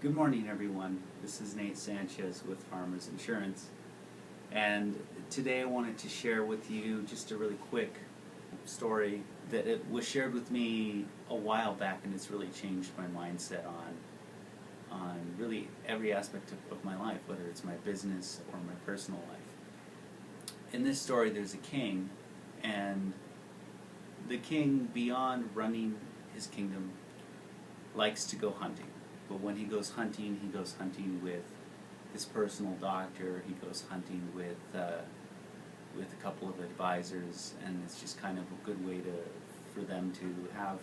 Good morning, everyone. This is Nate Sanchez with Farmers Insurance, and today I wanted to share with you just a really quick story that it was shared with me a while back, and it's really changed my mindset on really every aspect of my life, whether it's my business or my personal life. In this story, there's a king, and the king, beyond running his kingdom, likes to go hunting. But when he goes hunting with his personal doctor. He goes hunting with a couple of advisors, and it's just kind of a good way for them to have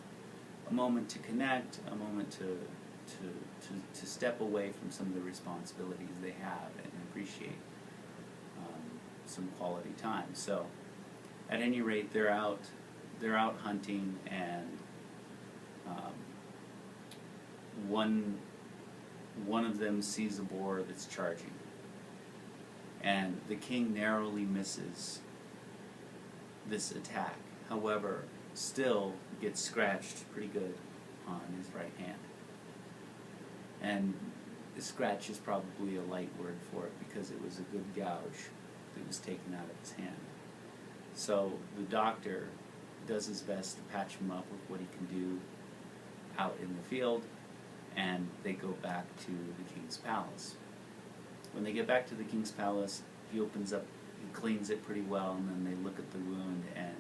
a moment to connect, a moment to step away from some of the responsibilities they have and appreciate some quality time. So, at any rate, they're out hunting, and one of them sees a boar that's charging, and the king narrowly misses this attack. However, still gets scratched pretty good on his right hand. And the scratch is probably a light word for it, because it was a good gouge that was taken out of his hand. So the doctor does his best to patch him up with what he can do out in the field, and they go back to the king's palace. When they get back to the king's palace, he cleans it pretty well, and then they look at the wound, and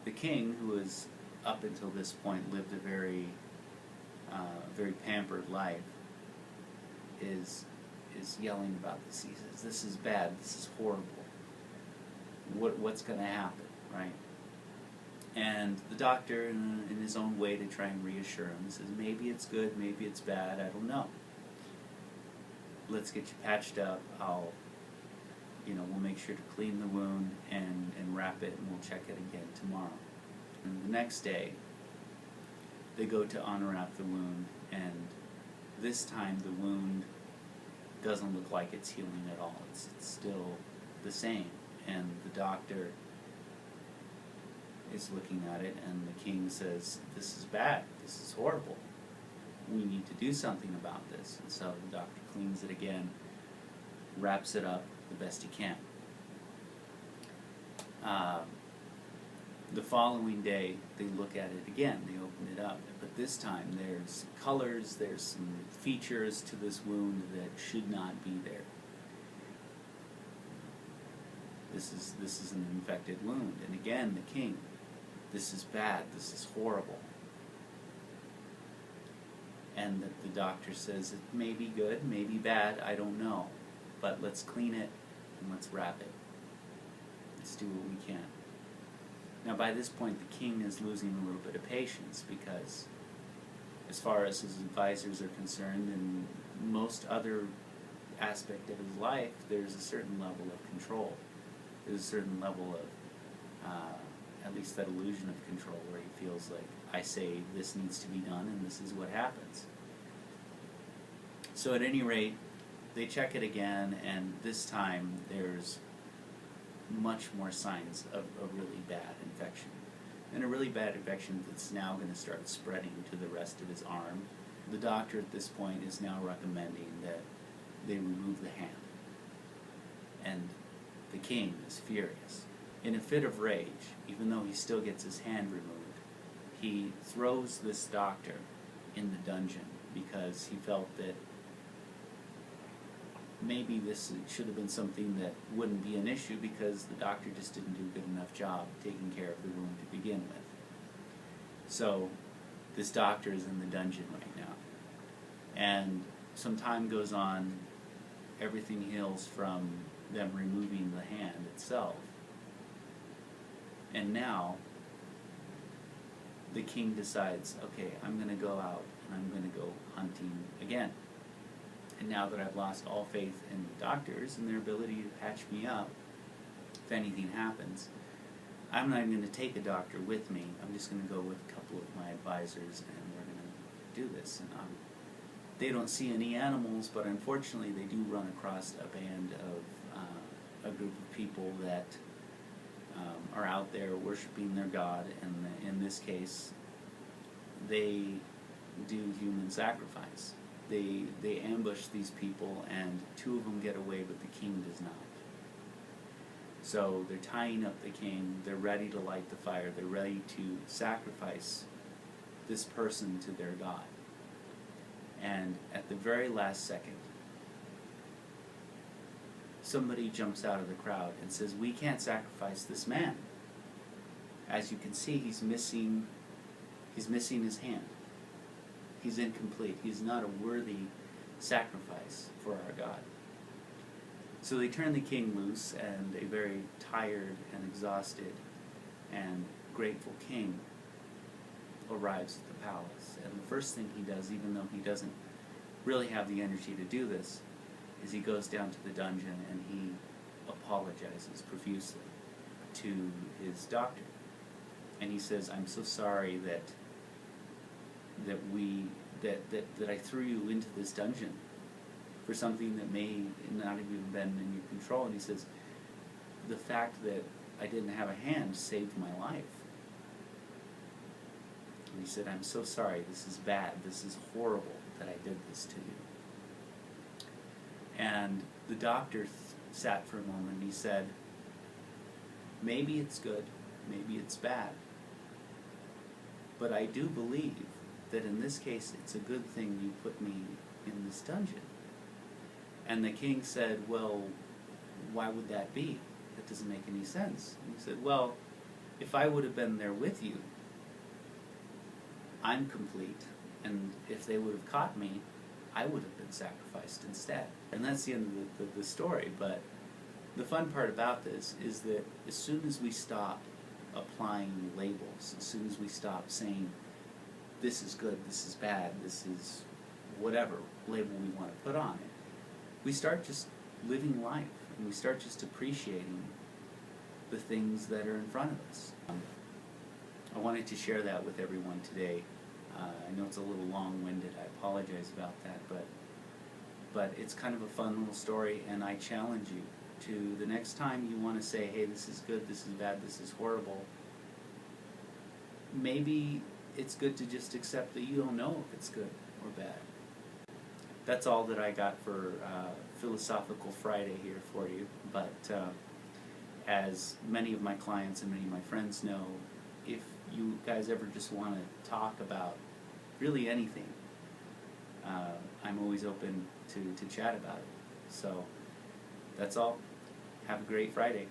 the king, who has up until this point lived a very pampered life, is yelling about this. He says, "This is bad. This is horrible. What's going to happen, right?" And the doctor, in his own way to try and reassure him, says, "Maybe it's good, maybe it's bad, I don't know. Let's get you patched up. We'll make sure to clean the wound and wrap it, and we'll check it again tomorrow." And the next day, they go to unwrap the wound, and this time the wound doesn't look like it's healing at all. It's still the same, and the doctor is looking at it, and the king says, "This is bad, this is horrible. We need to do something about this." And so the doctor cleans it again, wraps it up the best he can. The following day, they look at it again, they open it up, but this time there's colors, there's some features to this wound that should not be there. This is an infected wound, and again the king, "This is bad, this is horrible." And the doctor says, "It may be good, may be bad, I don't know, but let's clean it and let's wrap it. Let's do what we can." Now, by this point, the king is losing a little bit of patience, because as far as his advisors are concerned, and most other aspect of his life, there's a certain level of control. There's a certain level of, at least that illusion of control, where he feels like, I say this needs to be done, and this is what happens. So at any rate, they check it again, and this time there's much more signs of a really bad infection. And a really bad infection that's now going to start spreading to the rest of his arm. The doctor at this point is now recommending that they remove the hand. And the king is furious. In a fit of rage, even though he still gets his hand removed, he throws this doctor in the dungeon, because he felt that maybe this should have been something that wouldn't be an issue, because the doctor just didn't do a good enough job taking care of the wound to begin with. So this doctor is in the dungeon right now. And some time goes on, everything heals from them removing the hand itself. And now the king decides, okay, I'm going to go out and I'm going to go hunting again. And now that I've lost all faith in doctors and their ability to patch me up if anything happens, I'm not even going to take a doctor with me. I'm just going to go with a couple of my advisors, and we're going to do this. And they don't see any animals, but unfortunately they do run across a band of a group of people that are out there worshiping their god, and in this case they do human sacrifice. they ambush these people, and two of them get away, but the king does not. So they're tying up the king, they're ready to light the fire, they're ready to sacrifice this person to their god. And at the very last second, somebody jumps out of the crowd and says, "We can't sacrifice this man. As you can see, he's missing his hand. He's incomplete. He's not a worthy sacrifice for our God." So they turn the king loose, and a very tired and exhausted and grateful king arrives at the palace. And the first thing he does, even though he doesn't really have the energy to do this, is he goes down to the dungeon and he apologizes profusely to his doctor. And he says, "I'm so sorry that I threw you into this dungeon for something that may not have even been in your control." And he says, "The fact that I didn't have a hand saved my life." And he said, "I'm so sorry, this is bad, this is horrible that I did this to you." And the doctor sat for a moment and he said, "Maybe it's good, maybe it's bad, but I do believe that in this case it's a good thing you put me in this dungeon." And the king said, "Well, why would that be? That doesn't make any sense." And he said, "Well, if I would have been there with you, I'm complete, and if they would have caught me, I would have been sacrificed instead." And that's the end of the story. But the fun part about this is that as soon as we stop applying labels, as soon as we stop saying, this is good, this is bad, this is whatever label we want to put on it, we start just living life, and we start just appreciating the things that are in front of us. I wanted to share that with everyone today. I know it's a little long-winded, I apologize about that, but it's kind of a fun little story, and I challenge you to, the next time you want to say, "Hey, this is good, this is bad, this is horrible," maybe it's good to just accept that you don't know if it's good or bad. That's all that I got for Philosophical Friday here for you, but as many of my clients and many of my friends know, if you guys ever just want to talk about really anything, I'm always open to chat about it. So that's all. Have a great Friday.